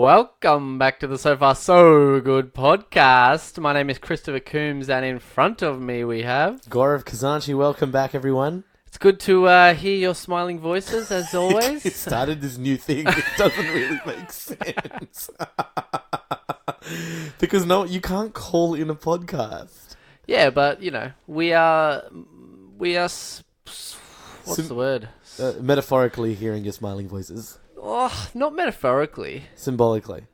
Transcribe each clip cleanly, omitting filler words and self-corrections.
Welcome back to the So Far So Good podcast. My name is Christopher Coombs, and in front of me we have... Gaurav Khazanchi. Welcome back, everyone. It's good to hear your smiling voices, as always. It started this new thing. It doesn't really make sense. Because you can't call in a podcast. Yeah, but, you know, we are... What's the word? Metaphorically hearing your smiling voices. Oh, not metaphorically. Symbolically.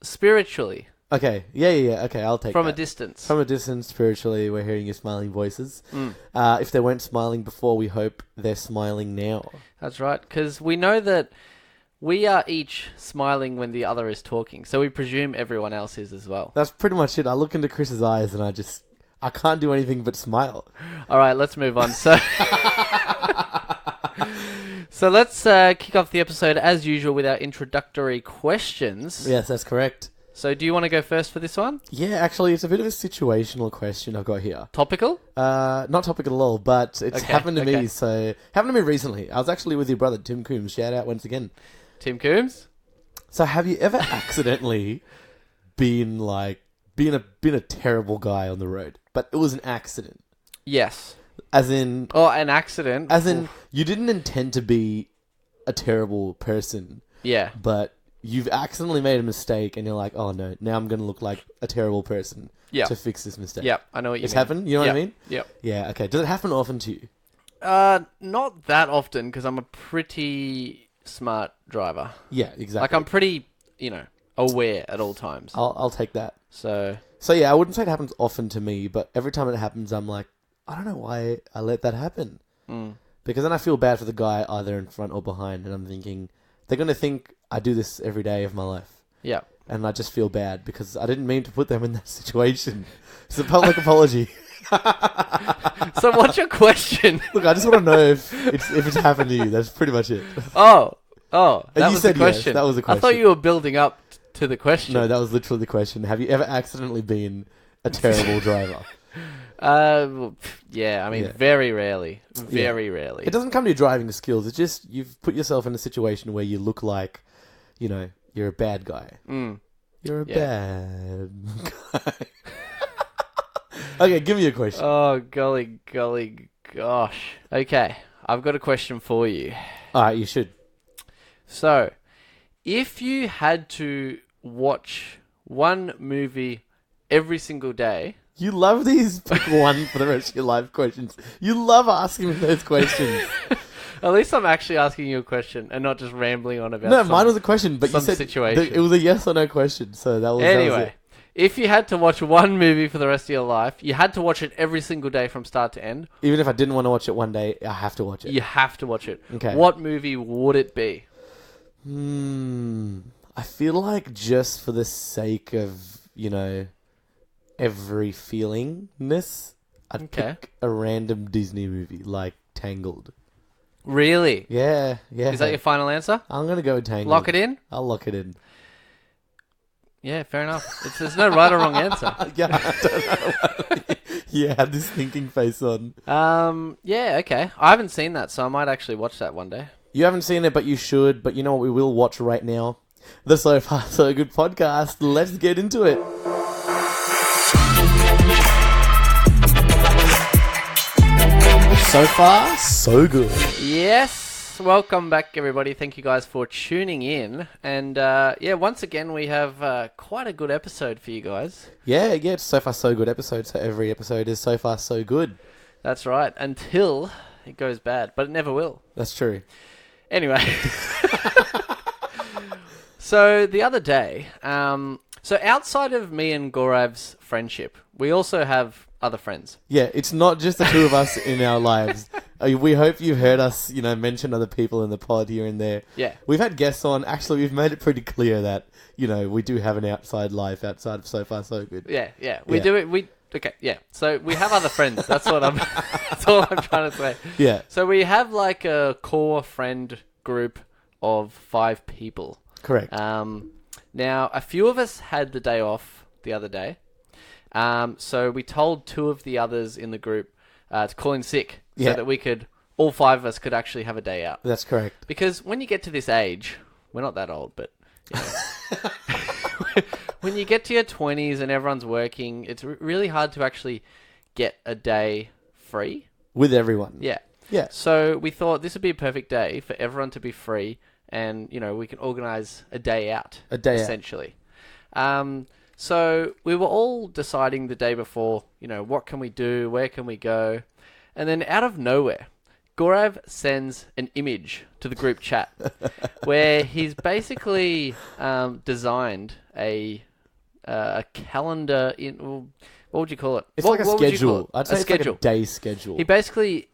Spiritually. Okay. Yeah. Okay, I'll take From that. a distance. From a distance, spiritually, we're hearing your smiling voices. If they weren't smiling before, we hope they're smiling now. That's right, because we know that we are each smiling when the other is talking, so we presume everyone else is as well. That's pretty much it. I look into Chris's eyes and I can't do anything but smile. All right, let's move on. So let's kick off the episode as usual with our introductory questions. Yes, that's correct. So do you want to go first for this one? Yeah, actually, it's a bit of a situational question I've got here. Topical? Not topical at all, but it's happened to me. So happened to me recently. I was actually with your brother, Tim Coombs. Shout out once again. Tim Coombs? So have you ever accidentally been a terrible guy on the road, but it was an accident? Yes. As in... Oh, an accident? As in, you didn't intend to be a terrible person. Yeah. But you've accidentally made a mistake and you're like, oh no, now I'm going to look like a terrible person to fix this mistake. Yep, I know what you mean. It's happened? You know what I mean? Yep. Yeah, okay. Does it happen often to you? Not that often, because I'm a pretty smart driver. Yeah, exactly. Like, I'm pretty, aware at all times. I'll take that. So yeah, I wouldn't say it happens often to me, but every time it happens, I'm like, I don't know why I let that happen. Because then I feel bad for the guy either in front or behind, and I'm thinking, they're going to think I do this every day of my life. Yeah. And I just feel bad because I didn't mean to put them in that situation. It's a public apology. So what's your question? Look, I just want to know if it's happened to you. That's pretty much it. Oh, that you was said the question. Yes, that was the question. I thought you were building up to the question. No, that was literally the question. Have you ever accidentally been a terrible driver? Yeah, I mean, very rarely. Very rarely. It doesn't come to your driving skills. It's just you've put yourself in a situation where you look like, you're a bad guy. You're a bad guy. Okay, give me a question. Oh, golly, gosh. Okay, I've got a question for you. All right, you should. So, if you had to watch one movie every single day... You love these pick one for the rest of your life questions. You love asking me those questions. At least I'm actually asking you a question and not just rambling on about mine was a question, but you said situation. It was a yes or no question, so that was Anyway, if you had to watch one movie for the rest of your life, you had to watch it every single day from start to end. Even if I didn't want to watch it one day, I have to watch it. You have to watch it. Okay. What movie would it be? I feel like just for the sake of, every feelingness, I'd pick a random Disney movie like Tangled. Really? Yeah. Is that your final answer? I'm going to go with Tangled. Lock it in? I'll lock it in. Yeah, fair enough. There's no right or wrong answer. Yeah, I don't know. You had this thinking face on. Yeah, okay. I haven't seen that, so I might actually watch that one day. You haven't seen it, but you should. But you know what we will watch right now? The So Far So Good podcast. Let's get into it. So far, so good. Yes. Welcome back, everybody. Thank you guys for tuning in. And once again, we have quite a good episode for you guys. Yeah, it's So Far So Good episode. So every episode is So Far So Good. That's right. Until it goes bad. But it never will. That's true. Anyway. So the other day, so outside of me and Gaurav's friendship, we also have other friends. Yeah, it's not just the two of us in our lives. We hope you've heard us, mention other people in the pod here and there. Yeah. We've had guests on. Actually, we've made it pretty clear that, we do have an outside life outside of So Far So Good. Yeah. We do it. Okay, yeah. So we have other friends. That's all I'm trying to say. Yeah. So we have like a core friend group of 5 people. Correct. Now, a few of us had the day off the other day. So we told 2 of the others in the group to call in sick so that all 5 of us could actually have a day out. That's correct. Because when you get to this age, we're not that old, but When you get to your 20s and everyone's working, it's really hard to actually get a day free. With everyone. Yeah. Yeah. So we thought this would be a perfect day for everyone to be free and, we can organise a day out. A day out. essentially. So we were all deciding the day before, what can we do? Where can we go? And then out of nowhere, Gaurav sends an image to the group chat where he's basically designed a calendar what would you call it? It's what like a would you call schedule. it? I'd say it's like a day schedule. He basically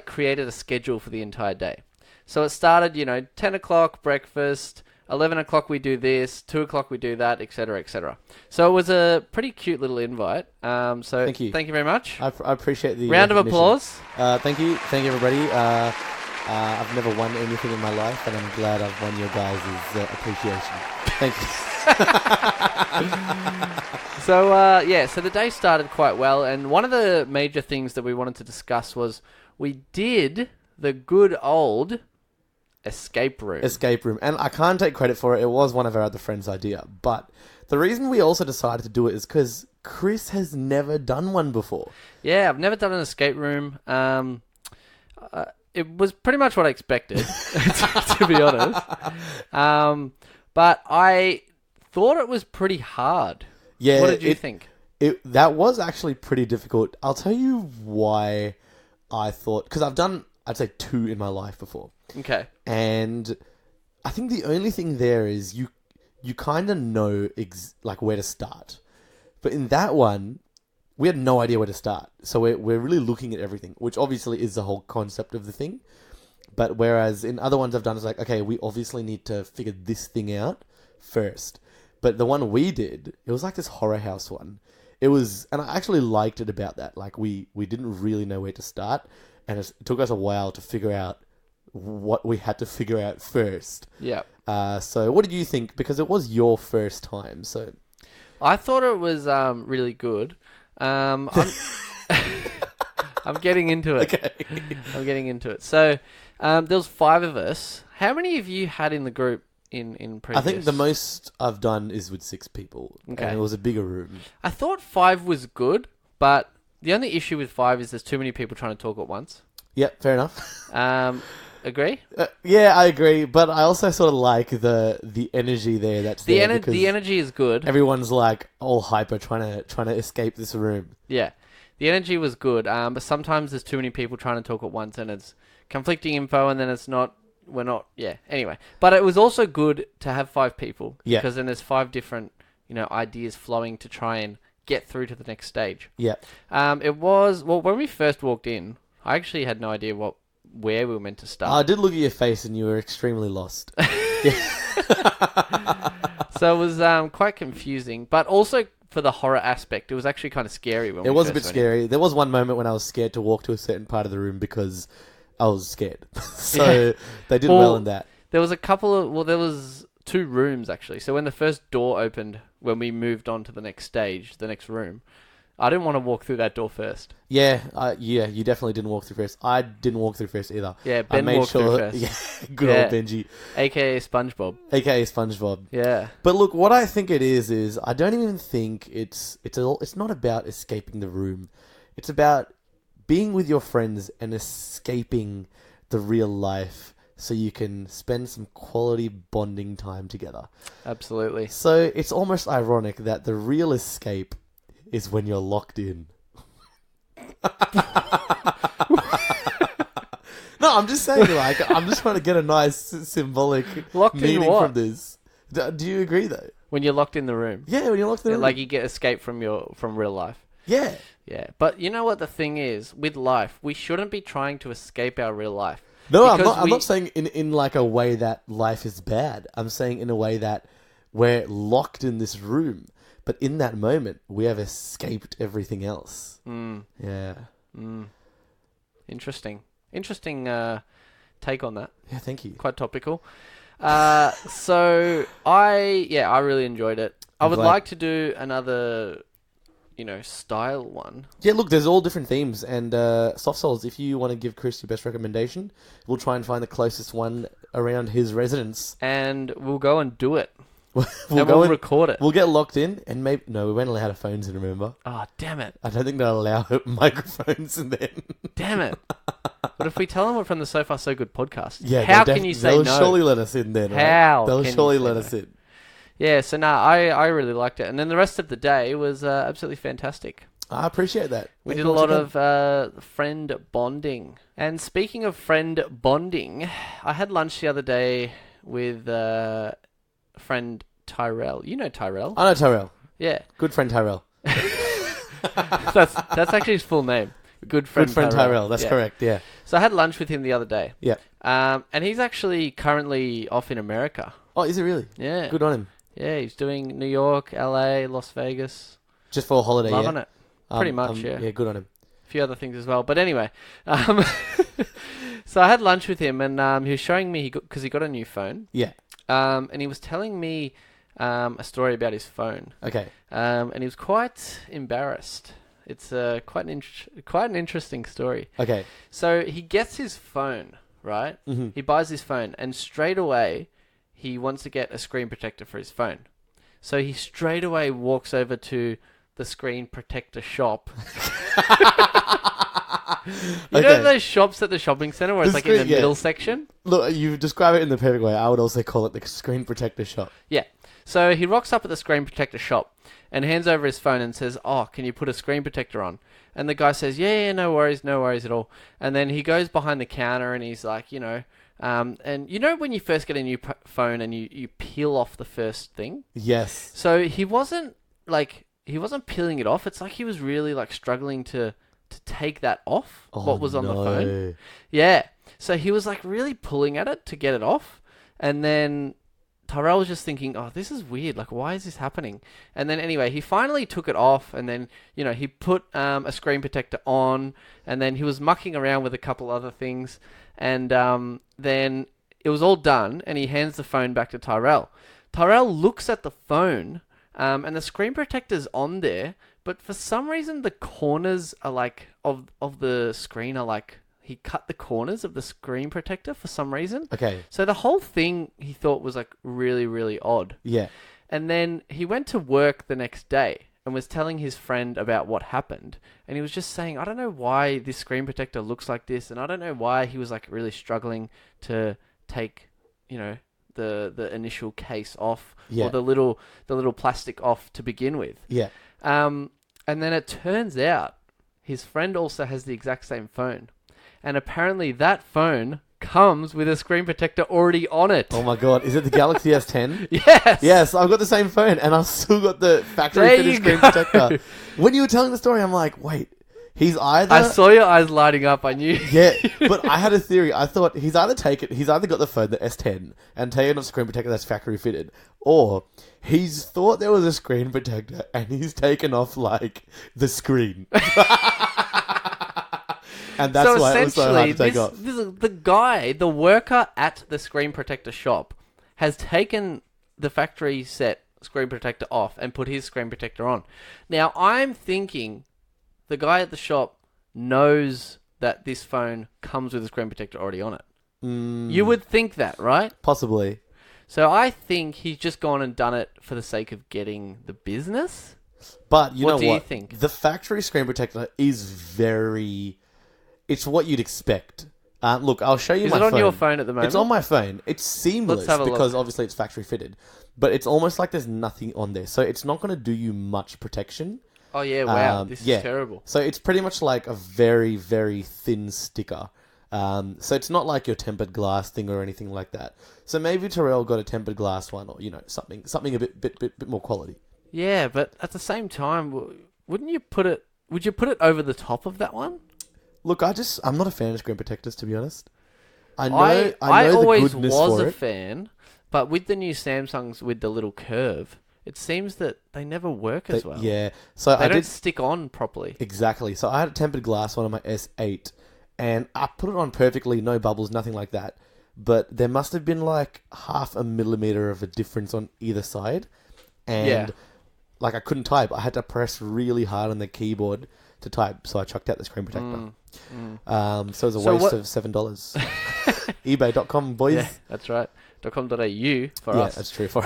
created a schedule for the entire day. So it started, 10 o'clock breakfast, 11 o'clock we do this, 2 o'clock we do that, etc., etc. So it was a pretty cute little invite. So thank you very much. I appreciate the round of applause. Thank you everybody. I've never won anything in my life, and I'm glad I've won your guys' appreciation. Thank you. So the day started quite well, and one of the major things that we wanted to discuss was we did the good old escape room. And I can't take credit for it. It was one of our other friends' idea. But the reason we also decided to do it is because Chris has never done one before. Yeah, I've never done an escape room. It was pretty much what I expected, to be honest. But I thought it was pretty hard. Yeah. What did you think? That was actually pretty difficult. I'll tell you why I thought... Because I've done, I'd say, 2 in my life before. Okay. And I think the only thing there is you kind of know where to start. But in that one, we had no idea where to start. So we're really looking at everything, which obviously is the whole concept of the thing. But whereas in other ones I've done, it's like, okay, we obviously need to figure this thing out first. But the one we did, it was like this horror house one. It was, and I actually liked it about that. Like we didn't really know where to start. And it took us a while to figure out what we had to figure out first. Yeah. So what did you think? Because it was your first time, so... I thought it was really good. I'm getting into it. Okay. I'm getting into it. So there was 5 of us. How many of you had in the group in previous? I think the most I've done is with 6 people. Okay. And it was a bigger room. I thought 5 was good, but the only issue with 5 is there's too many people trying to talk at once. Yep, fair enough. Agree? Yeah, I agree, but I also sort of like the energy there. The energy is good. Everyone's like all hyper, trying to escape this room. Yeah, the energy was good. But sometimes there's too many people trying to talk at once, and it's conflicting info, and then it's not. We're not. Yeah. Anyway, but it was also good to have 5 people. Yeah. Because then there's 5 different ideas flowing to try and get through to the next stage. Yeah. It was when we first walked in. I actually had no idea where we were meant to start. I did look at your face and you were extremely lost. So it was quite confusing, but also for the horror aspect, it was actually kind of scary. It was a bit scary. There was one moment when I was scared to walk to a certain part of the room because I was scared. So they did well in that. There was there was 2 rooms actually. So when the first door opened, when we moved on to the next stage, the next room, I didn't want to walk through that door first. Yeah, you definitely didn't walk through first. I didn't walk through first either. Yeah, Ben walked through first. Yeah, good old Benji. AKA SpongeBob. AKA SpongeBob. Yeah. But look, what I think it is I don't even think it's not about escaping the room. It's about being with your friends and escaping the real life so you can spend some quality bonding time together. Absolutely. So it's almost ironic that the real escape is when you're locked in. No, I'm just saying, I'm just trying to get a nice symbolic meaning from this. Do you agree, though? When you're locked in the room. Yeah, when you're locked in the room. Like you get escape from real life. Yeah. Yeah. But you know what the thing is? With life, we shouldn't be trying to escape our real life. No, I'm not saying in like a way that life is bad. I'm saying in a way that we're locked in this room. But in that moment, we have escaped everything else. Mm. Yeah. Mm. Interesting take on that. Yeah, thank you. Quite topical. So I really enjoyed it. I would like to do another, style one. Yeah, look, there's all different themes. And Soft Souls, if you want to give Chris your best recommendation, we'll try and find the closest one around his residence. And we'll go and do it. we'll and go we'll in, record it. we'll get locked in, and maybe no, we won't allow our phones in. Remember? Oh, damn it! I don't think they'll allow microphones in then. Damn it! But if we tell them we're from the So Far So Good podcast, Yeah, how can you say they'll no? surely let us in then. Right? How They'll can surely you say let no? us in. Yeah, so I really liked it. And then the rest of the day was absolutely fantastic. I appreciate that. We Thank did you a once lot again. of friend bonding. And speaking of friend bonding, I had lunch the other day with friend Tyrell. You know Tyrell? I know Tyrell. Yeah. Good friend Tyrell. That's actually his full name. Good friend Tyrell. That's Yeah. correct, yeah. So I had lunch with him the other day. Yeah. And he's actually currently off in America. Oh, is it really? Yeah. Good on him. Yeah, he's doing New York, LA, Las Vegas. Just for a holiday, Loving yeah? it. Pretty much, yeah. Yeah, good on him. A few other things as well. But anyway, so I had lunch with him, and he was showing me, because he got a new phone. Yeah. And he was telling me a story about his phone. Okay. And he was quite embarrassed. It's quite an interesting story. Okay. So he gets his phone, right? Mm-hmm. He buys his phone, and straight away he wants to get a screen protector for his phone. So he straight away walks over to the screen protector shop. You know those shops at the shopping centre where it's like in the middle section? Look, you describe it in the perfect way. I would also call it the screen protector shop. Yeah. So he rocks up at the screen protector shop and hands over his phone and says, "Oh, can you put a screen protector on?" And the guy says, yeah, no worries at all. And then he goes behind the counter and he's like, and you know when you first get a new phone and you peel off the first thing? Yes. So he wasn't peeling it off. It's like he was really like struggling to take that off, what was on the phone. Yeah. So he was like really pulling at it to get it off. And then Tyrell was just thinking, oh, this is weird. Like, why is this happening? And then anyway, he finally took it off, and then, he put a screen protector on, and then he was mucking around with a couple other things. And then it was all done, and he hands the phone back to Tyrell. Tyrell looks at the phone, and the screen protector's on there, but for some reason the corners are like, of the screen are like, he cut the corners of the screen protector for some reason. Okay. So the whole thing he thought was like really, really odd. Yeah. And then he went to work the next day and was telling his friend about what happened. And he was just saying, I don't know why this screen protector looks like this. And I don't know why he was like really struggling to take, the initial case off or the little plastic off to begin with. Yeah. And then it turns out his friend also has the exact same phone. And apparently that phone comes with a screen protector already on it. Oh my god, is it the Galaxy S10? Yes! Yes, I've got the same phone and I've still got the factory fitted screen protector. When you were telling the story, I'm like, wait, he's either... I saw your eyes lighting up, I knew. Yeah, but I had a theory. I thought he's either got the phone, the S10, and taken off screen protector that's factory fitted, or he's thought there was a screen protector and he's taken off, like, the screen. And that's why it was so hard to take off. The worker at the screen protector shop has taken the factory set screen protector off and put his screen protector on. Now, I'm thinking the guy at the shop knows that this phone comes with a screen protector already on it. You would think that, right? Possibly. So I think he's just gone and done it for the sake of getting the business. But what do you think? The factory screen protector is very... It's what you'd expect. Look, I'll show you my phone. Is it on your phone at the moment? It's on my phone. It's seamless because obviously it's factory fitted. But it's almost like there's nothing on there. So it's not going to do you much protection. Oh, yeah, wow. This is terrible. So it's pretty much like a very, very thin sticker. So it's not like your tempered glass thing or anything like that. So maybe Tyrell got a tempered glass one or, something a bit more quality. Yeah, but at the same time, would you put it over the top of that one? Look, I'm not a fan of screen protectors, to be honest. I always the was for a it. fan, but with the new Samsungs with the little curve, it seems that they never work as well. Yeah. So they don't stick on properly. Exactly. So I had a tempered glass one on my S8, and I put it on perfectly, no bubbles, nothing like that. But there must have been like 0.5 millimeter of a difference on either side. And like I couldn't type. I had to press really hard on the keyboard to type, so I chucked out the screen protector. So it was a waste of $7. eBay.com, boys. Yeah, that's right. for Yeah, us. that's true. For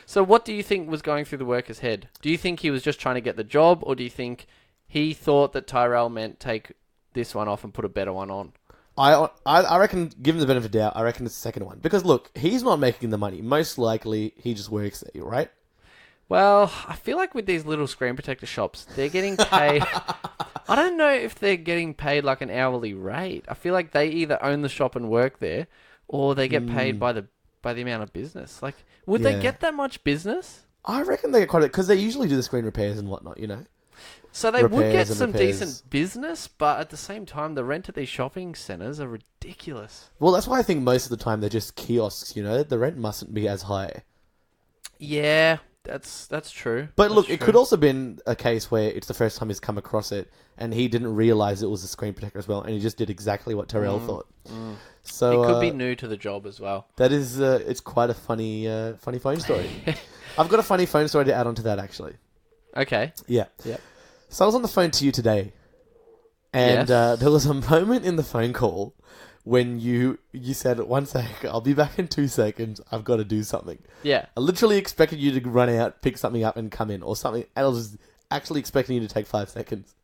So what do you think was going through the worker's head? Do you think he was just trying to get the job, or do you think he thought that Tyrell meant take this one off and put a better one on? I reckon, given the benefit of the doubt, I reckon it's the second one. Because look, he's not making the money. Most likely, he just works there, right? Well, I feel like with these little screen protector shops, they're getting paid. I don't know if they're getting paid like an hourly rate. I feel like they either own the shop and work there, or they get paid by the amount of business. Like, would they get that much business? I reckon they get quite a... Because they usually do the screen repairs and whatnot, you know? So they would get some repairs. decent business, but at the same time, the rent at these shopping centres are ridiculous. Well, that's why I think most of the time they're just kiosks, you know? The rent mustn't be as high. Yeah, that's true. But look, it could also have been a case where it's the first time he's come across it, and he didn't realise it was a screen protector as well, and he just did exactly what Tyrell thought. So He could be new to the job as well. That is... it's quite a funny phone story. I've got a funny phone story to add on to that, actually. Okay. Yeah. Yep. So I was on the phone to you today, and there was a moment in the phone call when you said, 1 sec, I'll be back in 2 seconds, I've got to do something. Yeah. I literally expected you to run out, pick something up and come in, or something, and I was actually expecting you to take 5 seconds.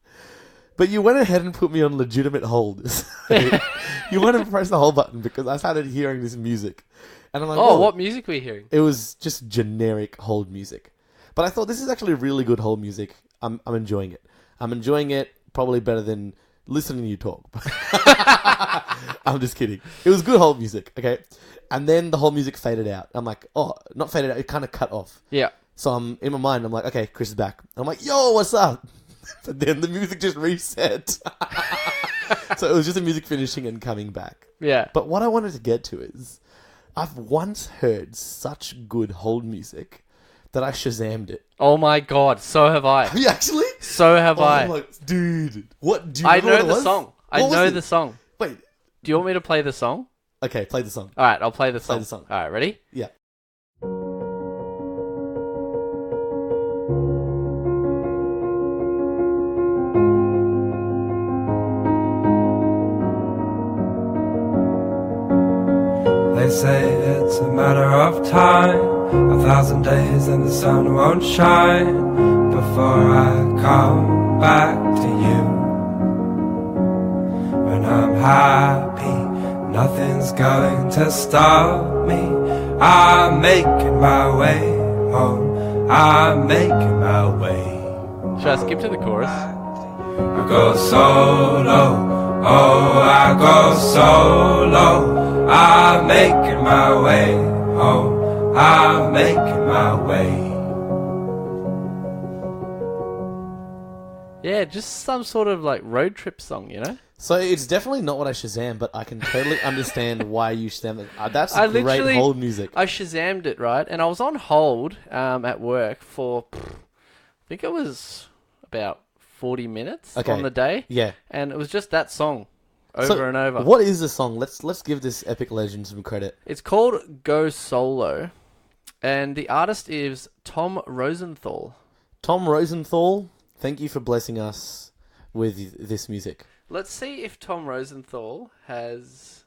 But you went ahead and put me on legitimate hold. You went and pressed the hold button because I started hearing this music. And I'm like, oh, what music were you hearing? It was just generic hold music. But I thought, this is actually really good hold music. I'm enjoying it. I'm enjoying it probably better than listening to you talk. I'm just kidding. It was good hold music, okay? And then the whole music faded out. I'm like, oh, not faded out. It kind of cut off. Yeah. So I'm in my mind, I'm like, okay, Chris is back. I'm like, yo, what's up? But then the music just reset. So it was just the music finishing and coming back. Yeah. But what I wanted to get to is, I've once heard such good hold music that I Shazammed it. Oh my god, so have I. Have you actually? So have I. My, dude, what? Do you I know know the song. I know the song. Wait. Do you want me to play the song? Okay, play the song. Alright, I'll play the song. Play the song. Alright, ready? Yeah. They say it's a matter of time, 1,000 days and the sun won't shine before I come back to you. When I'm happy, nothing's going to stop me. I'm making my way home, I'm making my way. Should I skip to the chorus? I go solo, oh I go solo. I'm making my way home, I'm making my way. Yeah, just some sort of like road trip song, you know? So it's definitely not what I Shazam, but I can totally understand why you Shazam it. That's I great literally- hold music. I Shazammed it, right? And I was on hold at work for, I think it was about 40 minutes Okay. on the day. Yeah. And it was just that song over So and over. What is the song? Let's give this epic legend some credit. It's called Go Solo. And the artist is Tom Rosenthal. Tom Rosenthal, thank you for blessing us with this music. Let's see if Tom Rosenthal has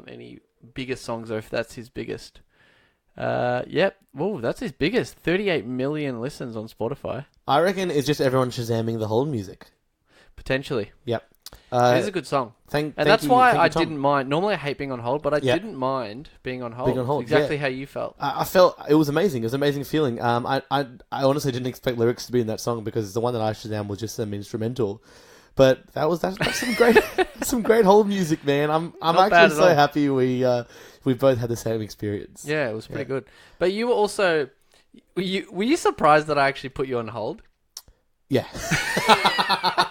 any bigger songs or if that's his biggest. Yep. Whoa, that's his biggest. 38 million listens on Spotify. I reckon it's just everyone Shazamming the hold music. Potentially. Yep. It is a good song. Thank That's you, why thank you, I Tom. didn't mind. Normally I hate being on hold, but I Yeah. didn't mind being on hold. Being on hold, Exactly yeah. how you felt. I felt it was amazing. It was an amazing feeling. I honestly didn't expect lyrics to be in that song because the one that I Shazam was just some instrumental. But that's some great some great hold music, man. I'm Not bad actually at so all. happy we both had the same experience. Yeah, it was pretty good. But you were also... Were you surprised that I actually put you on hold? Yeah.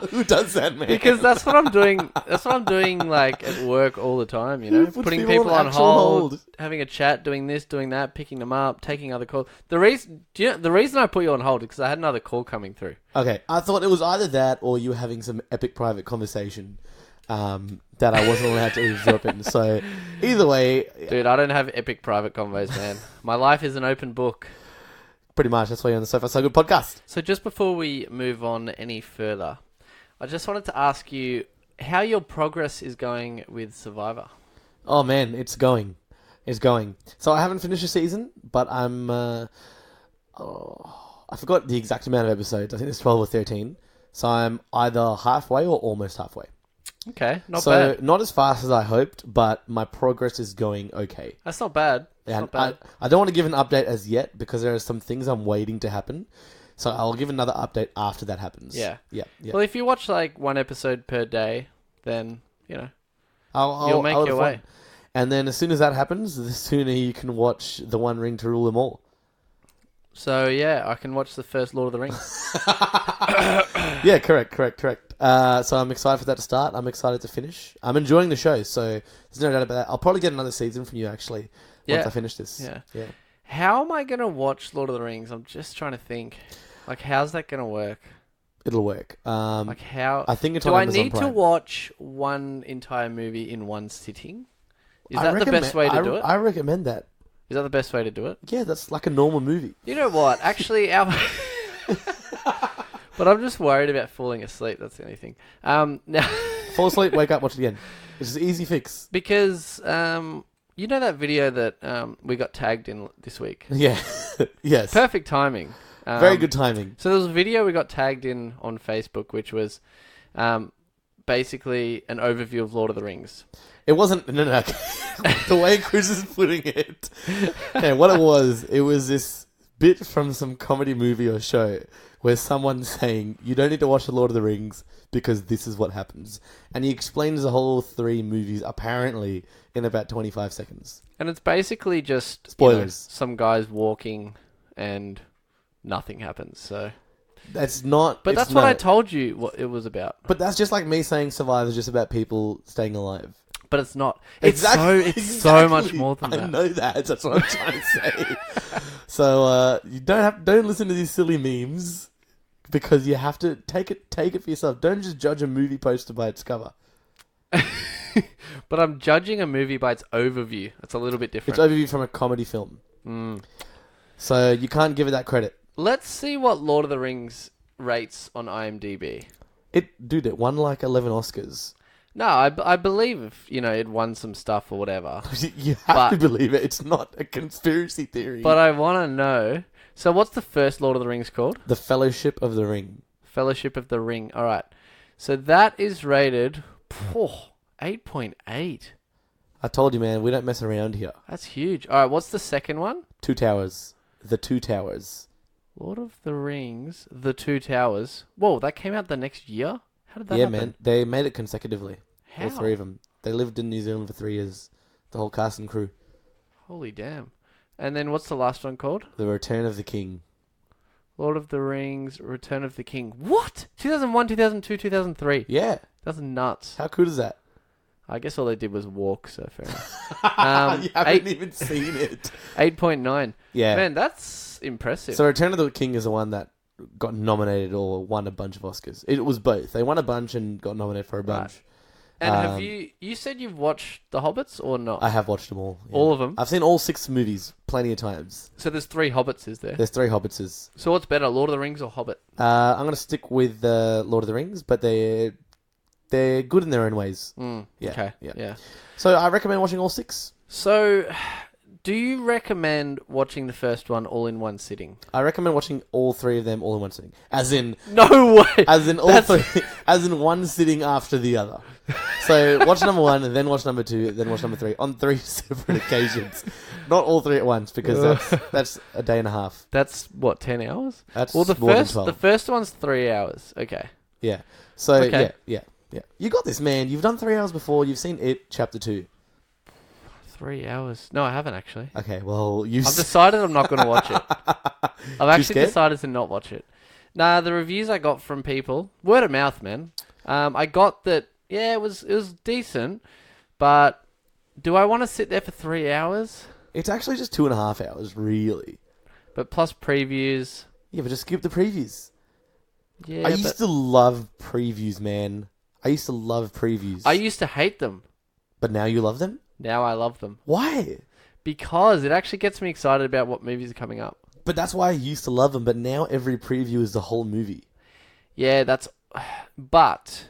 Who does that, man? Because that's what I'm doing. That's what I'm doing, like at work all the time. You know, Puts putting people people on on actual hold, hold. having a chat, doing this, doing that, picking them up, taking other calls. The reason I put you on hold is because I had another call coming through. Okay, I thought it was either that or you were having some epic private conversation that I wasn't allowed to eavesdrop in. So either way, Dude, I don't have epic private convos, man. My life is an open book. pretty much that's why you're on the So Far So Good podcast. So just before we move on any further, I just wanted to ask you how your progress is going with Survivor. Oh man, it's going. is going. So I haven't finished the season, but I'm... I forgot the exact amount of episodes. I think it's 12 or 13. So I'm either halfway or almost halfway. Okay, not so bad. Not as fast as I hoped, but my progress is going okay. That's not bad. And Not bad. I don't want to give an update as yet because there are some things I'm waiting to happen. So I'll give another update after that happens. Yeah. Yeah. Well, if you watch like one episode per day, then, you know, I'll you'll make have your fun. way. And then as soon as that happens, the sooner you can watch The One Ring to Rule Them All. So, yeah, I can watch the first Lord of the Rings. Yeah, correct. So I'm excited for that to start. I'm excited to finish. I'm enjoying the show, so there's no doubt about that. I'll probably get another season from you, actually, once I finish this. Yeah. How am I going to watch Lord of the Rings? I'm just trying to think. Like, how's that going to work? It'll work. Like, how... I think it's Do on I Amazon need Prime. to watch one entire movie in one sitting? Is I that the recommend- best way to do it? I recommend that. Is that the best way to do it? Yeah, that's like a normal movie. You know what? Actually, our... But I'm just worried about falling asleep. That's the only thing. Now... Fall asleep, wake up, watch it again. It's an easy fix. Because... you know that video that we got tagged in this week? Yeah. Yes. Perfect timing. Very good timing. So there was a video we got tagged in on Facebook, which was basically an overview of Lord of the Rings. It wasn't... No. The way Chris is putting it. Yeah, what it was this bit from some comedy movie or show where someone's saying, you don't need to watch The Lord of the Rings because this is what happens. And he explains the whole 3 movies, apparently, in about 25 seconds. And it's basically just... Spoilers. Some guys walking and nothing happens, so... That's not... But that's what I told you what it was about. But that's just like me saying Survivor is just about people staying alive. But it's not. Exactly. So much more than that. I know that. That's what I'm trying to say. So you don't listen to these silly memes because you have to take it for yourself. Don't just judge a movie poster by its cover. But I'm judging a movie by its overview. It's a little bit different. It's overview from a comedy film. So you can't give it that credit. Let's see what Lord of the Rings rates on IMDb. It won like 11 Oscars. No, I believe, it won some stuff or whatever. You have to believe it. It's not a conspiracy theory. But I want to know. So what's the first Lord of the Rings called? The Fellowship of the Ring. Fellowship of the Ring. All right. So that is rated 8.8. I told you, man, we don't mess around here. That's huge. All right, what's the second one? Two Towers. The Two Towers. Lord of the Rings, The Two Towers. Whoa, that came out the next year? How did that happen? Yeah, man. They made it consecutively. How? All 3 of them. They lived in New Zealand for 3 years. The whole cast and crew. Holy damn. And then what's the last one called? The Return of the King. Lord of the Rings, Return of the King. What? 2001, 2002, 2003. Yeah. That's nuts. How cool is that? I guess all they did was walk, so fair enough. You haven't even seen it. 8.9. Yeah. Man, that's impressive. So Return of the King is the one that got nominated or won a bunch of Oscars. It was both. They won a bunch and got nominated for a bunch. Right. And have you said you've watched The Hobbits or not? I have watched them all. Yeah. All of them? I've seen all 6 movies plenty of times. So there's 3 Hobbits, is there? There's 3 Hobbitses. So what's better, Lord of the Rings or Hobbit? I'm going to stick with Lord of the Rings, but they're good in their own ways. Yeah. Okay. Yeah. Yeah. So I recommend watching all 6. So, do you recommend watching the first one all in one sitting? I recommend watching all 3 of them all in one sitting. As in... No way! As in all 3... As in one sitting after the other. So watch number 1, and then watch number 2, then watch number 3 on 3 separate occasions. Not all 3 at once, because that's a day and a half. That's, what, 10 hours? That's well, more than 12. The first one's 3 hours. Okay. Yeah. So, Okay. yeah. You got this, man. You've done 3 hours before. You've seen It, Chapter 2. 3 hours? No, I haven't actually. Okay, well, I've decided I'm not going to watch it. I've actually scared? decided to not watch it. Nah, the reviews I got from people, word of mouth, man. I got that, yeah, it was decent, but do I want to sit there for 3 hours? It's actually just 2.5 hours, really. But plus previews. Yeah, but just skip the previews. Yeah, I used to love previews, man. I used to love previews. I used to hate them. But now you love them? Now I love them. Why? Because it actually gets me excited about what movies are coming up. But that's why I used to love them, but now every preview is the whole movie. Yeah, that's... But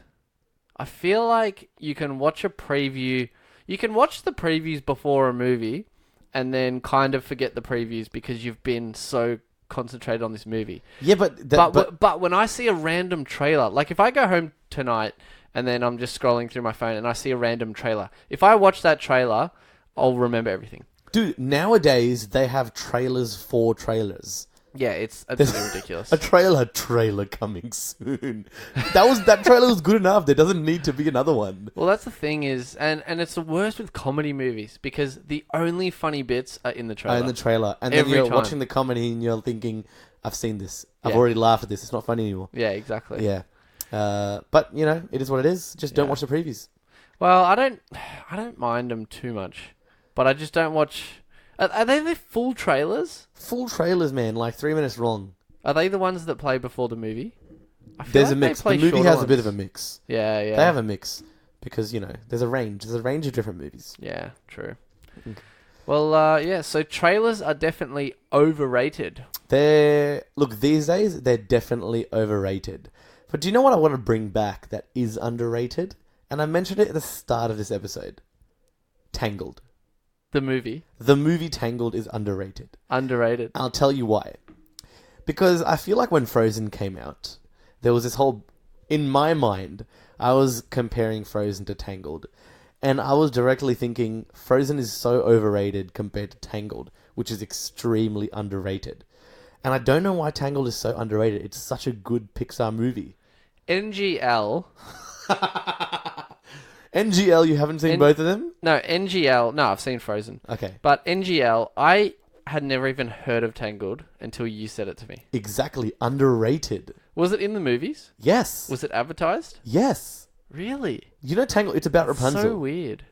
I feel like you can watch a preview... You can watch the previews before a movie, and then kind of forget the previews because you've been so concentrated on this movie. Yeah, But when I see a random trailer, like if I go home tonight and then I'm just scrolling through my phone and I see a random trailer, if I watch that trailer, I'll remember everything. Dude, nowadays they have trailers for trailers. Yeah, it's ridiculous. A trailer coming soon. That trailer was good enough. There doesn't need to be another one. Well, that's the thing is, and it's the worst with comedy movies because the only funny bits are in the trailer. And then you're watching the comedy and you're thinking, I've seen this. I've already laughed at this. It's not funny anymore. Yeah, exactly. Yeah. But, you know, it is what it is. Just don't watch the previews. Well, I don't mind them too much, but I just don't watch... Are they the full trailers? Full trailers, man. Like 3 minutes long. Are they the ones that play before the movie? There's a mix. The movie has a bit of a mix. Yeah. They have a mix because, you know, there's a range. There's a range of different movies. Yeah, true. Well, so trailers are definitely overrated. Look, these days, they're definitely overrated. But do you know what I want to bring back that is underrated? And I mentioned it at the start of this episode. Tangled. The movie? The movie Tangled is underrated. Underrated. I'll tell you why. Because I feel like when Frozen came out, there was this whole... In my mind, I was comparing Frozen to Tangled. And I was directly thinking, Frozen is so overrated compared to Tangled, which is extremely underrated. And I don't know why Tangled is so underrated. It's such a good Pixar movie. NGL... NGL, you haven't seen both of them? No, NGL... No, I've seen Frozen. Okay. But NGL, I had never even heard of Tangled until you said it to me. Exactly. Underrated. Was it in the movies? Yes. Was it advertised? Yes. Really? You know Tangled, it's about Rapunzel. So weird.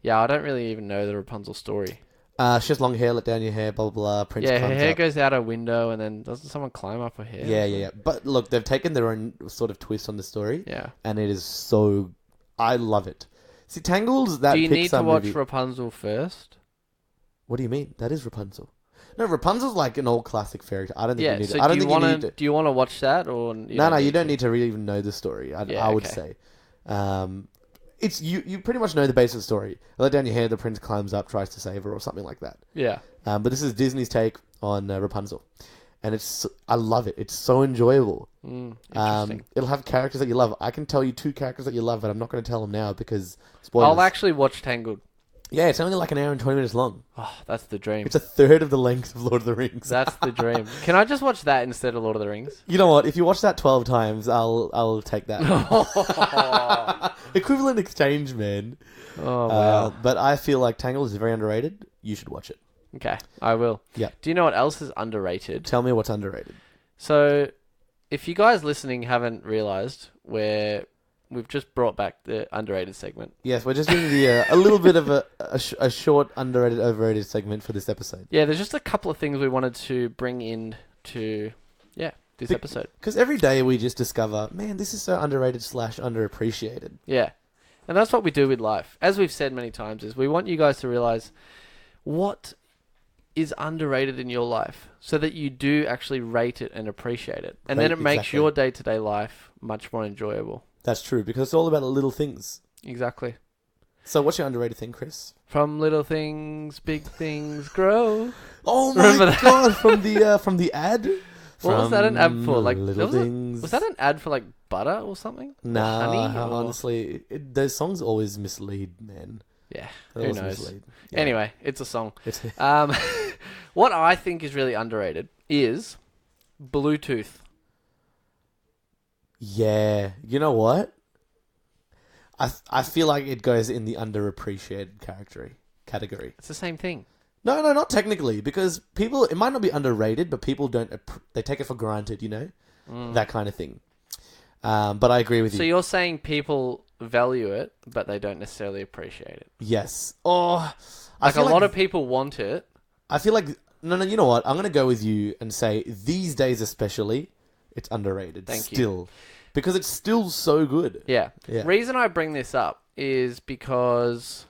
Yeah, I don't really even know the Rapunzel story. She has long hair, let down your hair, blah, blah, blah. Prince her comes hair up. goes out a window and then doesn't someone climb up her hair? Yeah. But look, they've taken their own sort of twist on the story. Yeah. And it is so... I love it. See, Tangled's that Pixar movie... Do you need to watch Rapunzel first? What do you mean? That is Rapunzel. No, Rapunzel's like an old classic fairy tale. I don't think you need so to. I don't think you need to... Do you want to watch that? Or you don't need to really even know the story, I would say. It's you pretty much know the basic story. Let down your hair, the prince climbs up, tries to save her, or something like that. Yeah. But this is Disney's take on Rapunzel. And I love it. It's so enjoyable. Interesting. It'll have characters that you love. I can tell you 2 characters that you love, but I'm not going to tell them now because spoilers. I'll actually watch Tangled. Yeah, it's only like an hour and 20 minutes long. Oh, that's the dream. It's a third of the length of Lord of the Rings. That's the dream. Can I just watch that instead of Lord of the Rings? You know what? If you watch that 12 times, I'll take that. Equivalent exchange, man. Oh, wow. But I feel like Tangled is very underrated. You should watch it. Okay, I will. Yeah. Do you know what else is underrated? Tell me what's underrated. So, if you guys listening haven't realised, we've just brought back the underrated segment. Yes, we're just giving you a little bit of a short underrated, overrated segment for this episode. Yeah, there's just a couple of things we wanted to bring in to, this episode. Because every day we just discover, man, this is so underrated / underappreciated. Yeah, and that's what we do with life. As we've said many times, is we want you guys to realise what is underrated in your life so that you do actually rate it and appreciate it. And then it makes your day-to-day life much more enjoyable. That's true, because it's all about the little things. Exactly. So what's your underrated thing, Chris? From little things, big things grow. Oh my god, from the ad? What was that an ad for? Like little things. Was that an ad for like butter or something? Nah, honey? Honestly, those songs always mislead, man. Yeah, Who knows? Yeah. Anyway, it's a song. What I think is really underrated is Bluetooth. Yeah, you know what? I feel like it goes in the underappreciated category. It's the same thing. No, not technically, because people, it might not be underrated, but people they take it for granted, you know? That kind of thing. But I agree with you. So you're saying people value it, but they don't necessarily appreciate it. Yes. Oh, like a lot of people want it. I feel like, no, you know what? I'm going to go with you and say these days especially, it's underrated. Thank you. Still. Because it's still so good. Yeah. Reason I bring this up is because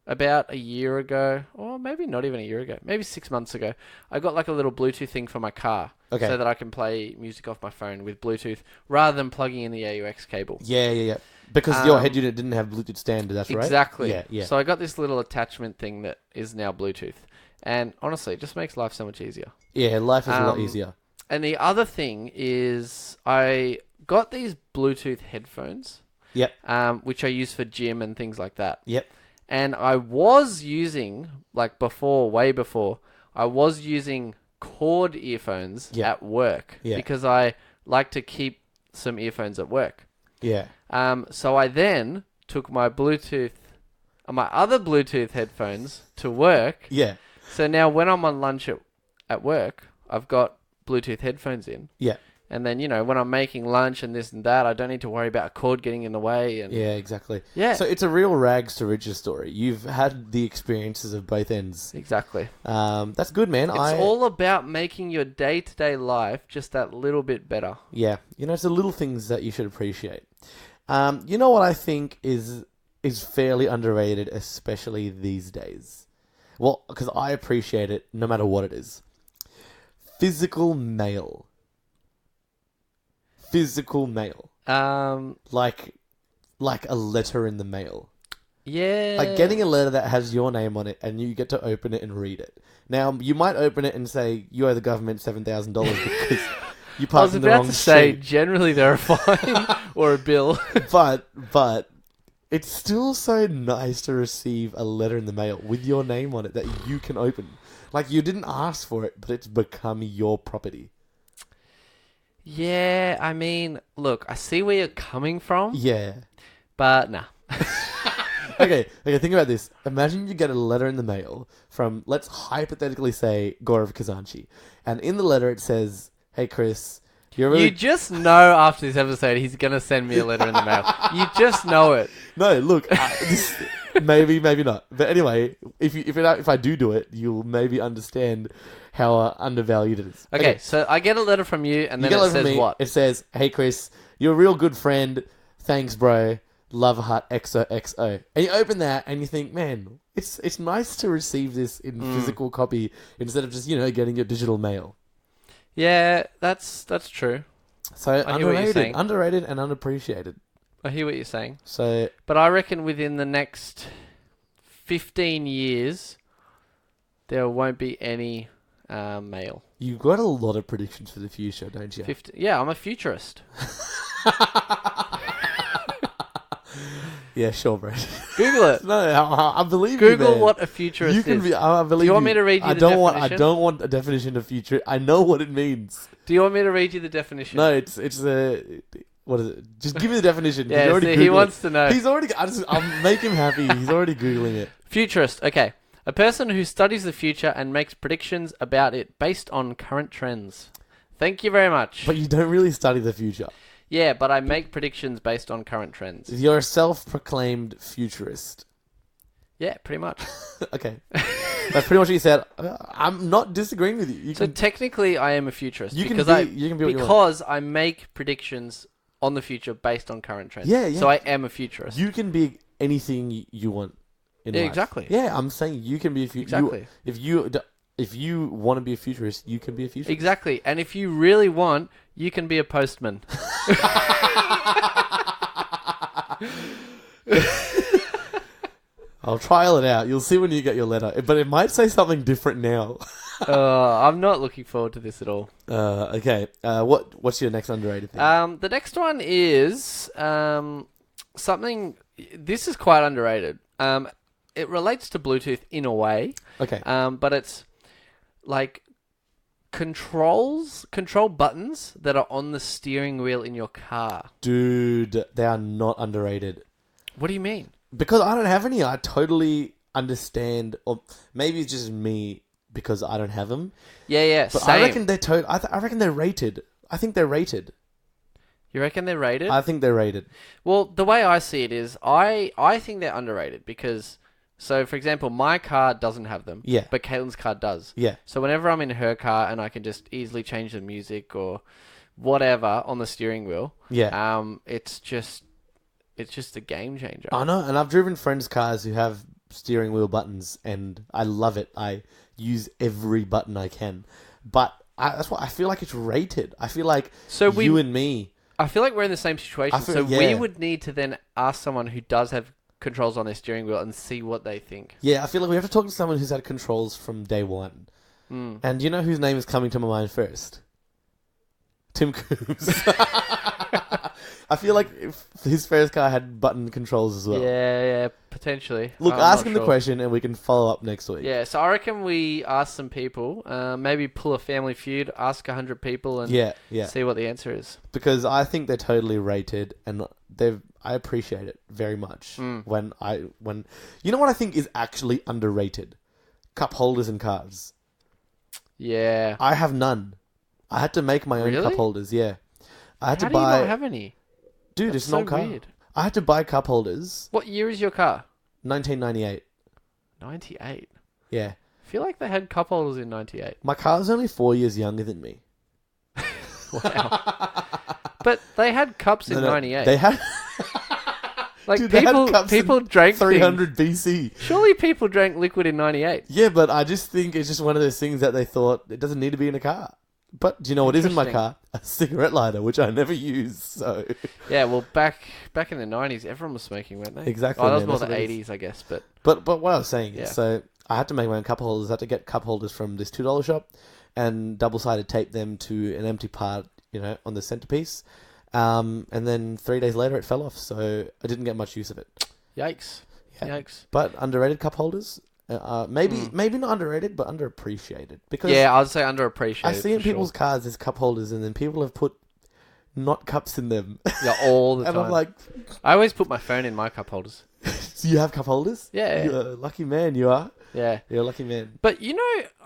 about a year ago, or maybe not even a year ago, maybe 6 months ago, I got like a little Bluetooth thing for my car. Okay. So that I can play music off my phone with Bluetooth rather than plugging in the AUX cable. Yeah. Because your head unit didn't have Bluetooth standard, that's right? Exactly. Yeah, yeah. So I got this little attachment thing that is now Bluetooth. And honestly, it just makes life so much easier. Yeah, life is a lot easier. And the other thing is I got these Bluetooth headphones. Yep. Which I use for gym and things like that. Yep. And I was using, like before, way before, I was using cord earphones at work. Yeah. Because I like to keep some earphones at work. Yeah. So I then took my other Bluetooth headphones to work. Yeah. So now when I'm on lunch at work, I've got Bluetooth headphones in. Yeah. And then, when I'm making lunch and this and that, I don't need to worry about a cord getting in the way. And Yeah, exactly. Yeah. So it's a real rags to riches story. You've had the experiences of both ends. Exactly. That's good, man. It's all about making your day-to-day life just that little bit better. Yeah. It's the little things that you should appreciate. You know what I think is fairly underrated, especially these days? Well, because I appreciate it no matter what it is. Physical mail. Physical mail. Like a letter in the mail. Yeah. Like getting a letter that has your name on it and you get to open it and read it. Now, you might open it and say, you owe the government $7,000 because you parked in the wrong street. I was about to say, generally they're a fine or a bill. But it's still so nice to receive a letter in the mail with your name on it that you can open. Like, you didn't ask for it, but it's become your property. Yeah, I mean, look, I see where you're coming from. Yeah. But nah. Okay, think about this. Imagine you get a letter in the mail from, let's hypothetically say, Gaurav Khazanchi. And in the letter it says, hey Chris, you're really... You just know after this episode he's going to send me a letter in the mail. You just know it. No, look, maybe not. But anyway, if I do it, you'll maybe understand how undervalued it is. Okay, so I get a letter from you, and then it says what? It says, hey Chris, you're a real good friend. Thanks, bro. Love heart XOXO. And you open that and you think, man, it's nice to receive this in physical copy instead of just, getting your digital mail. Yeah, that's true. So underrated and unappreciated. I hear what you're saying. So, but I reckon within the next 15 years, there won't be any mail. You've got a lot of predictions for the future, don't you? Yeah, I'm a futurist. Yeah, sure, bro. Google it. No, I believe Google you, man. what a futurist is. I believe Do you want me to read you the definition? I don't want a definition of future. I know what it means. Do you want me to read you the definition? No, it's what is it? Just give me the definition. Yeah, he wants to know. He's already... I'll make him happy. He's already Googling it. Futurist, okay. A person who studies the future and makes predictions about it based on current trends. Thank you very much. But you don't really study the future. Yeah, but I make predictions based on current trends. You're a self-proclaimed futurist. Yeah, pretty much. Okay. That's pretty much what you said. I'm not disagreeing with you. Technically, I am a futurist. You can be what you want. Because I make predictions on the future based on current trends. Yeah, yeah. So I am a futurist. You can be anything you want in life. Exactly. Yeah, I'm saying you can be a futurist. Exactly. If you want to be a futurist, you can be a futurist. Exactly. And if you really want, you can be a postman. I'll trial it out. You'll see when you get your letter. But it might say something different now. I'm not looking forward to this at all. Okay. What's your next underrated thing? The next one is something... This is quite underrated. It relates to Bluetooth in a way. Okay. But it's like control buttons that are on the steering wheel in your car. Dude, they are not underrated. What do you mean? Because I don't have any. I totally understand, or maybe it's just me because I don't have them. Yeah, but same. I reckon they're I reckon they're rated. I think they're rated. You reckon they're rated? I think they're rated. Well, the way I see it is, I think they're underrated because, so for example, my car doesn't have them. Yeah. But Caitlin's car does. Yeah. So whenever I'm in her car and I can just easily change the music or whatever on the steering wheel. Yeah. It's just a game changer. I know, and I've driven friends' cars who have steering wheel buttons, and I love it. I use every button I can, but that's why I feel like it's rated. I feel like you and me I feel like we're in the same situation. feel- So we yeah. would need to then ask someone who does have controls on their steering wheel and see what they think. Yeah, I feel like we have to talk to someone who's had controls from day one. Mm. And you know whose name is coming to my mind first? Tim Coombs. I feel like if his first car had button controls as well. Yeah, potentially. Look, I'm ask not him the sure. question and we can follow up next week. Yeah, so I reckon we ask some people, maybe pull a Family Feud, ask 100 people, and Yeah. see what the answer is. Because I think they're totally rated, and I appreciate it very much. When you know what I think is actually underrated? Cup holders in cars. Yeah. I have none. I had to make my own Really? cup holders. Yeah, I had How to do you buy. not have any? Dude, That's it's an old so car. weird. I had to buy cup holders. What year is your car? 1998. 98. Yeah, I feel like they had cup holders in 98. my car's only 4 years younger than me. Wow. But they had cups in No, 98. They had like dude, they had people, cups in people drank 300 BC. things. Surely people drank liquid in 98. Yeah, but I just think it's just one of those things that they thought it doesn't need to be in a car. But do you know what is in my Interesting. car? A cigarette lighter, which I never use. So Yeah, well, back in the 90s, everyone was smoking, weren't they? Exactly, Oh, that was man, more that's the what it is. 80s, I guess. But But what I was saying Yeah. is, so I had to make my own cup holders. I had to get cup holders from this $2 shop and double-sided tape them to an empty part, on the centerpiece. And then 3 days later, it fell off, so I didn't get much use of it. yikes. Yeah. Yikes. But underrated cup holders, maybe not underrated, but underappreciated. Because Yeah, I'd say underappreciated. I see in for sure. people's cars as cup holders, and then people have put not cups in them. Yeah, all the And time. I'm like, I always put my phone in my cup holders. so you have cup holders? Yeah. You're a lucky man, you are. Yeah. You're a lucky man. But,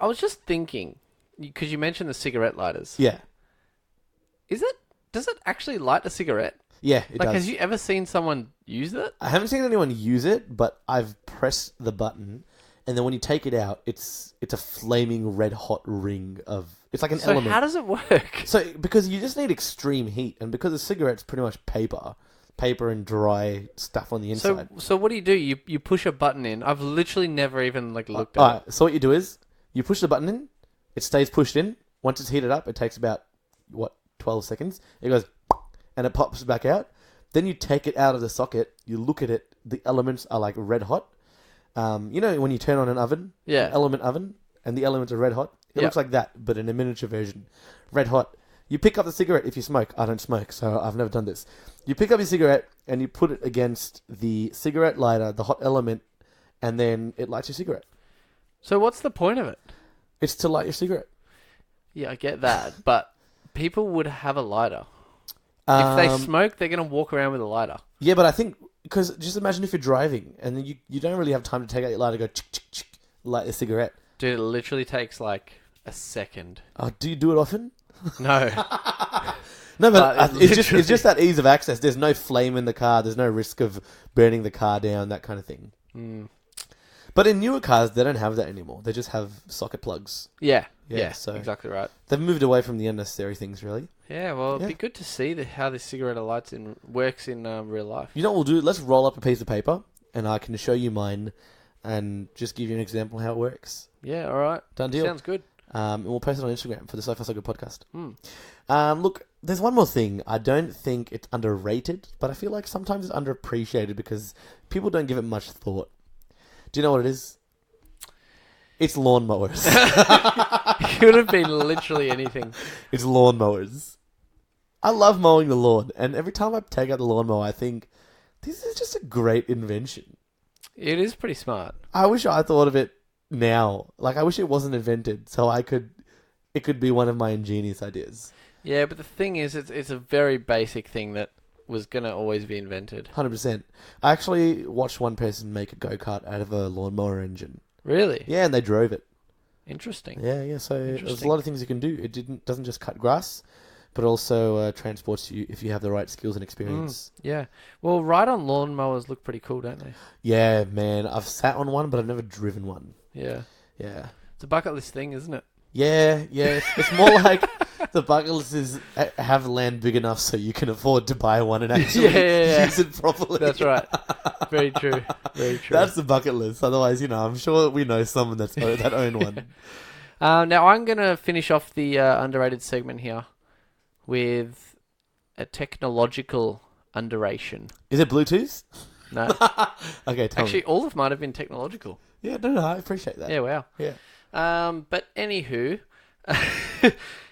I was just thinking, because you mentioned the cigarette lighters. Yeah. Does it actually light a cigarette? Yeah, it does. Has you ever seen someone use it? I haven't seen anyone use it, but I've pressed the button, and then when you take it out, it's a flaming red hot ring of... It's like an So element. how does it work? So, because you just need extreme heat, and because a cigarette's pretty much paper and dry stuff on the inside. So what do? You push a button in. I've literally never even looked at it. Alright, so what you do is, you push the button in, it stays pushed in. Once it's heated up, it takes about, 12 seconds. It goes, and it pops back out. Then you take it out of the socket, you look at it, the elements are like red hot. When you turn on an oven? Yeah. An element oven, and the elements are red hot? It Yep. looks like that, but in a miniature version. Red hot. You pick up the cigarette if you smoke. I don't smoke, so I've never done this. You pick up your cigarette, and you put it against the cigarette lighter, the hot element, and then it lights your cigarette. So what's the point of it? It's to light your cigarette. Yeah, I get that, but people would have a lighter. If they smoke, they're going to walk around with a lighter. Yeah, but I think... Because just imagine if you're driving, and then you don't really have time to take out your lighter, go chick, chick, chick, light your cigarette. Dude, it literally takes like a second. Oh, do you do it often? No. No, but But it's just that ease of access. There's no flame in the car. There's no risk of burning the car down, that kind of thing. Mm. But in newer cars, they don't have that anymore. They just have socket plugs. Yeah, Yeah, so- exactly right. They've moved away from the unnecessary things, really. Yeah, well, it'd Yeah. be good to see how this cigarette works in real life. You know what we'll do? Let's roll up a piece of paper, and I can show you mine, and just give you an example how it works. Yeah, all right. Done deal. Sounds good. And we'll post it on Instagram for the So Far So Good podcast. Hmm. Look, there's one more thing. I don't think it's underrated, but I feel like sometimes it's underappreciated because people don't give it much thought. Do you know what it is? It's lawnmowers. It could have been literally anything. It's lawnmowers. I love mowing the lawn, and every time I take out the lawnmower, I think, this is just a great invention. It is pretty smart. I wish I thought of it now. Like, I wish it wasn't invented, so it could be one of my ingenious ideas. Yeah, but the thing is, it's a very basic thing that was going to always be invented. 100%. I actually watched one person make a go-kart out of a lawnmower engine. Really? Yeah, and they drove it. Interesting. Yeah, so there's a Interesting. lot of things you can do. It doesn't just cut grass, but also transports you if you have the right skills and experience. Yeah. Well, ride-on lawnmowers look pretty cool, don't they? Yeah, man. I've sat on one, but I've never driven one. Yeah. Yeah. It's a bucket list thing, isn't it? Yeah. It's more like the bucket list is have land big enough so you can afford to buy one and actually Yeah. use it properly. That's right. Very true. Very true. That's the bucket list. Otherwise, I'm sure we know someone that own one. Now, I'm going to finish off the underrated segment here with a technological underration. Is it Bluetooth? No. Okay, tell Actually, me. all of mine have been technological. Yeah, no, I appreciate that. Yeah, wow. Yeah. But anywho,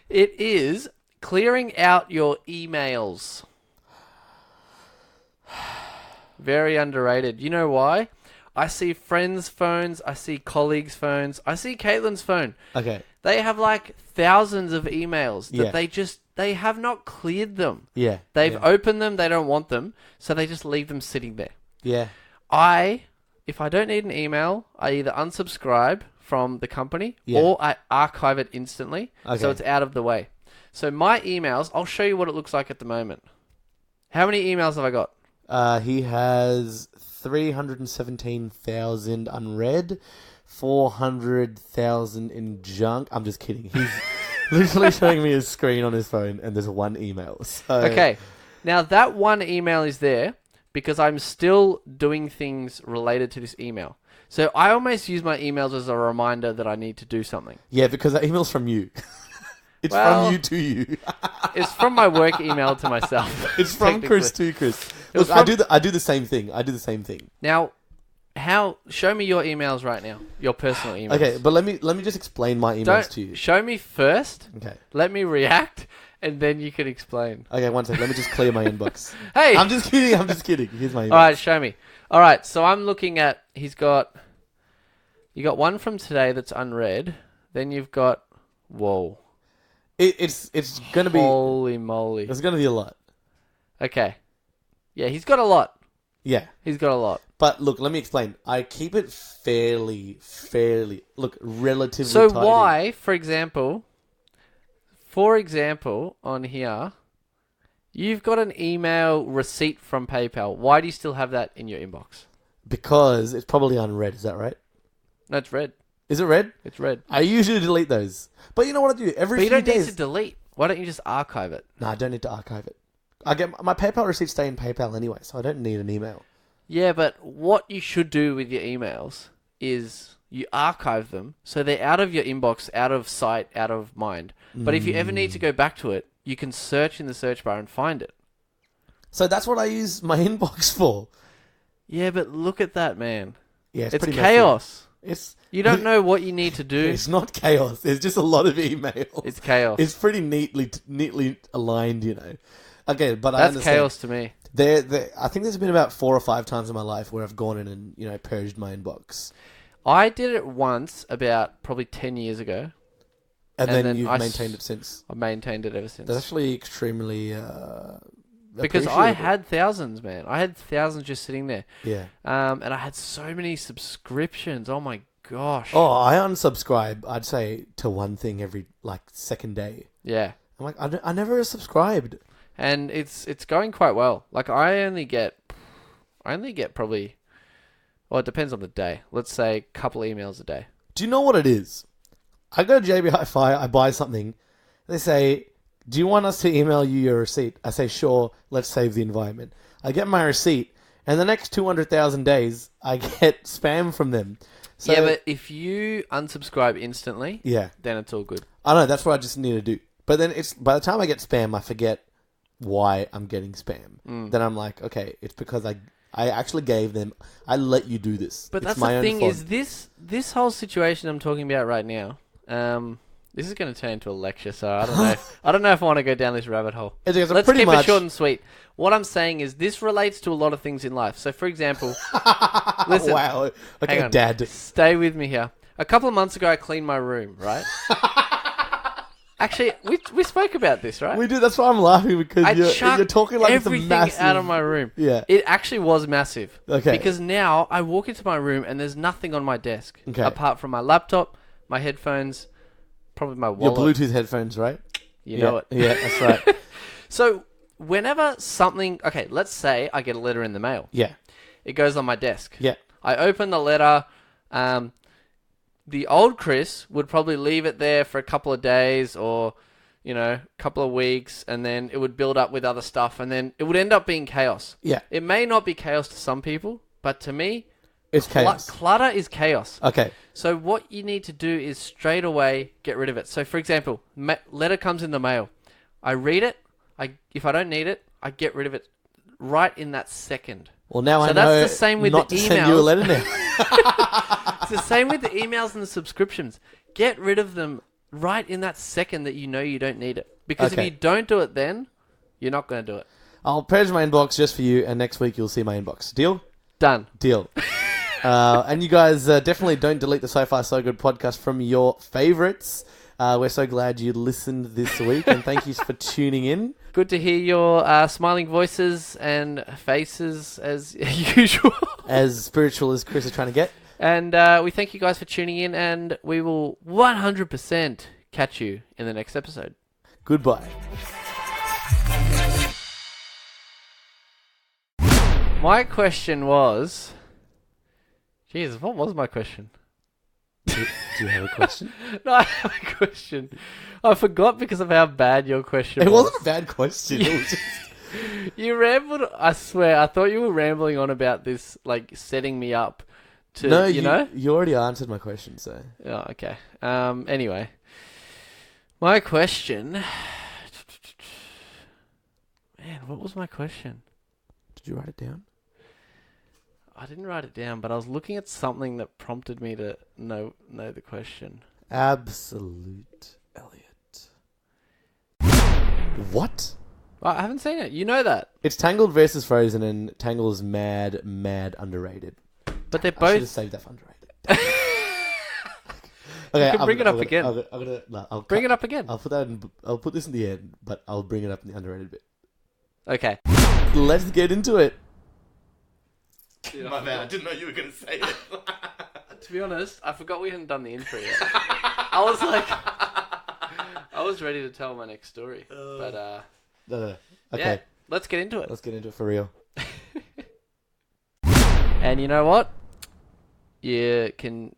it is clearing out your emails. Very underrated. You know why? I see friends' phones, I see colleagues' phones, I see Caitlin's phone. Okay. They have like thousands of emails that Yeah. they have not cleared them. Yeah. They've yeah. opened them, they don't want them, so they just leave them sitting there. Yeah. If I don't need an email, I either unsubscribe from the company Yeah. or I archive it instantly so Okay. it's out of the way. So my emails, I'll show you what it looks like at the moment. How many emails have I got? He has 317,000 unread, 400,000 in junk. I'm just kidding. He's literally showing me his screen on his phone, and there's one email. So, Okay. Now that one email is there because I'm still doing things related to this email. So I almost use my emails as a reminder that I need to do something. Yeah, because that email's from you. It's Well- from you to you. It's from my work email to myself. It's from Chris technically. to Chris. It was Look, from- I do the same thing. Now, show me your emails right now. Your personal emails. Okay, but let me just explain my emails to you. Show me first. Okay. Let me react, and then you can explain. Okay, one second. Let me just clear my inbox. Hey! I'm just kidding. Here's my email. Alright, show me. Alright, so I'm looking at... You got one from today that's unread. Then you've got... Whoa. It's gonna be Holy moly. it's gonna be a lot. Okay. Yeah, he's got a lot. Yeah. He's got a lot. But look, let me explain. I keep it fairly relatively So tidy. why, for example, on here, you've got an email receipt from PayPal. Why do you still have that in your inbox? Because it's probably unread, is that right? No, it's red. Is it red? It's red. I usually delete those. But you know what I do? Every But you few don't need days. to delete. Why don't you just archive it? No, I don't need to archive it. I get my PayPal receipts stay in PayPal anyway, so I don't need an email. Yeah, but what you should do with your emails is you archive them so they're out of your inbox, out of sight, out of mind. But if you ever need to go back to it, you can search in the search bar and find it. So that's what I use my inbox for. Yeah, but look at that, man. Yeah, It's pretty chaos. Messy. You don't know what you need to do. It's not chaos. It's just a lot of emails. It's chaos. It's pretty neatly aligned, you know. Okay, but I That's understand. chaos to me. I think there's been about 4 or 5 times in my life where I've gone in and purged my inbox, I did it once about probably 10 years ago. and And then then you've I maintained it since. I've maintained it ever since. That's actually extremely Because I appreciable. had thousands, man. I had thousands just sitting there. Yeah. And I had so many subscriptions. Oh my gosh. Oh, I unsubscribe. I'd say to one thing every second day. Yeah. I'm like, I never subscribed. And it's going quite well. Like I only get probably, well, it depends on the day. Let's say a couple emails a day. Do you know what it is? I go to JB Hi-Fi, I buy something. They say, do you want us to email you your receipt? I say, sure, let's save the environment. I get my receipt, and the next 200,000 days, I get spam from them. So, Yeah, but if you unsubscribe instantly, yeah, then it's all good. I know, that's what I just need to do. But then by the time I get spam, I forget why I'm getting spam. Then I'm like, okay, it's because I actually gave them, I let you do this. But It's that's my the own thing fault. is this whole situation I'm talking about right now. This is going to turn into a lecture, so I don't know if I want to go down this rabbit hole. It's Let's pretty keep much, it short and sweet. What I'm saying is this relates to a lot of things in life. So, for example, listen, wow. hang Okay, on. Dad. Stay with me here. A couple of months ago, I cleaned my room, right? Actually, we spoke about this, right? We do. That's why I'm laughing because I you're chucked talking like it's a everything massive. out of my room. Yeah. It actually was massive. Okay. Because now I walk into my room and there's nothing on my desk Okay. apart from my laptop, my headphones, probably my Your wallet. Bluetooth headphones, right? You know it. Yeah, that's right. So whenever something, okay, let's say I get a letter in the mail. Yeah. It goes on my desk. Yeah. I open the letter. The old Chris would probably leave it there for a couple of days or, a couple of weeks, and then it would build up with other stuff, and then it would end up being chaos. Yeah. It may not be chaos to some people, but to me, It's chaos. clutter is chaos. Okay. So what you need to do is straight away get rid of it. So, for example, letter comes in the mail. I read it. if I don't need it, I get rid of it right in that second. Well, now I So know that's the same with not the to send you a emails. letter now. It's the same with the emails and the subscriptions. Get rid of them right in that second that you know you don't need it. Because Okay. if you don't do it then, you're not going to do it. I'll purge my inbox just for you, and next week you'll see my inbox. Deal? Done. Deal. And you guys definitely don't delete the So Far So Good podcast from your favourites. We're so glad you listened this week, and thank you for tuning in. Good to hear your smiling voices and faces as usual. As spiritual as Chris is trying to get. And we thank you guys for tuning in, and we will 100% catch you in the next episode. Goodbye. My question was... Jesus, what was my question? Do you have a question? No, I have a question. I forgot because of how bad your question It was. wasn't a bad question. It was just... You rambled, I swear, I thought you were rambling on about this, like, setting me up to, No, you know? you already answered my question, so... Oh, okay. Anyway. My question... Man, what was my question? Did you write it down? I didn't write it down, but I was looking at something that prompted me to know the question. Absolute Elliot. What? I haven't seen it. You know that. It's Tangled versus Frozen, and Tangled's mad underrated. But they're I should have both... saved that for underrated. Okay, You can bring it up again. I'll Bring it up again. I'll put that in, I'll put this in the end, but I'll bring it up in the underrated bit. Okay. Let's get into it. My bad. I didn't know you were going to say it. To be honest, I forgot we hadn't done the intro yet. I was like... I was ready to tell my next story. But, Okay, yeah, let's get into it. let's get into it for real. And you know what? You can...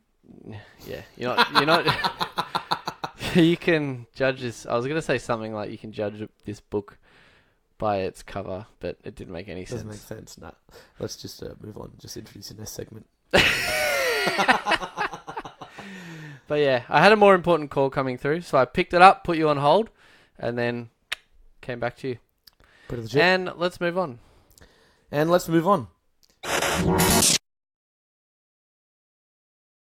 Yeah, you're not... You can judge this... I was going to say something like you can judge this book by its cover, but it didn't make any sense. Doesn't make sense. Nah. Let's just move on. Just introduce the next segment. But yeah, I had a more important call coming through, so I picked it up, put you on hold, and then came back to you. Pretty legit. And let's move on. And let's move on.